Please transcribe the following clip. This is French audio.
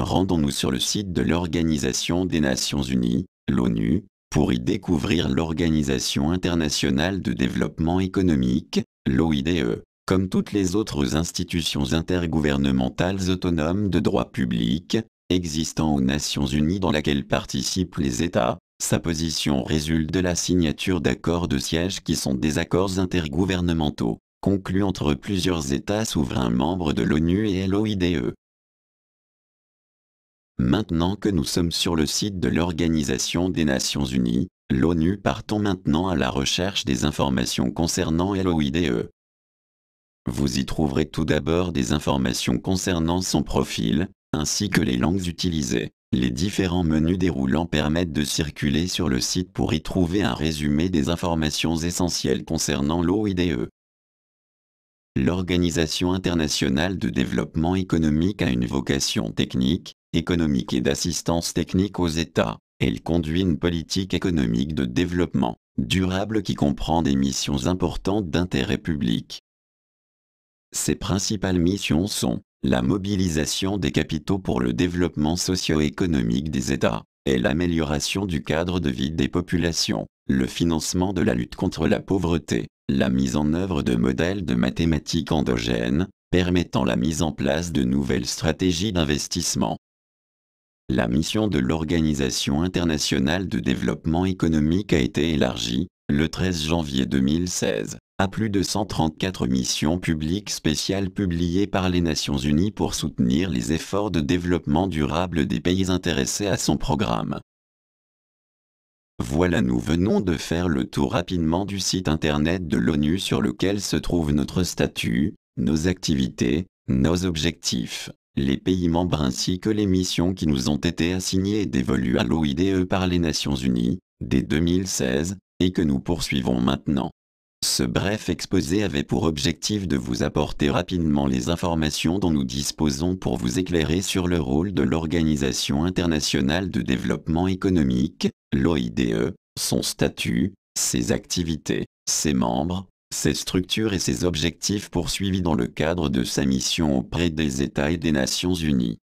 Rendons-nous sur le site de l'Organisation des Nations Unies, l'ONU, pour y découvrir l'Organisation internationale de développement économique, l'OIDE, comme toutes les autres institutions intergouvernementales autonomes de droit public, existant aux Nations Unies dans laquelle participent les États. Sa position résulte de la signature d'accords de siège qui sont des accords intergouvernementaux, conclus entre plusieurs États souverains membres de l'ONU et l'OIDE. Maintenant que nous sommes sur le site de l'Organisation des Nations Unies, l'ONU, partons maintenant à la recherche des informations concernant l'OIDE. Vous y trouverez tout d'abord des informations concernant son profil, ainsi que les langues utilisées. Les différents menus déroulants permettent de circuler sur le site pour y trouver un résumé des informations essentielles concernant l'OIDE. L'Organisation internationale de développement économique a une vocation technique, économique et d'assistance technique aux États. Elle conduit une politique économique de développement durable qui comprend des missions importantes d'intérêt public. Ses principales missions sont la mobilisation des capitaux pour le développement socio-économique des États et l'amélioration du cadre de vie des populations, le financement de la lutte contre la pauvreté, la mise en œuvre de modèles de mathématiques endogènes, permettant la mise en place de nouvelles stratégies d'investissement. La mission de l'Organisation internationale de développement économique a été élargie, le 13 janvier 2016, à plus de 134 missions publiques spéciales publiées par les Nations Unies pour soutenir les efforts de développement durable des pays intéressés à son programme. Voilà, nous venons de faire le tour rapidement du site internet de l'ONU sur lequel se trouve notre statut, nos activités, nos objectifs, les pays membres ainsi que les missions qui nous ont été assignées et dévolues à l'OIDE par les Nations Unies, dès 2016, et que nous poursuivons maintenant. Ce bref exposé avait pour objectif de vous apporter rapidement les informations dont nous disposons pour vous éclairer sur le rôle de l'Organisation internationale de développement économique, l'OIDE, son statut, ses activités, ses membres, ses structures et ses objectifs poursuivis dans le cadre de sa mission auprès des États et des Nations Unies.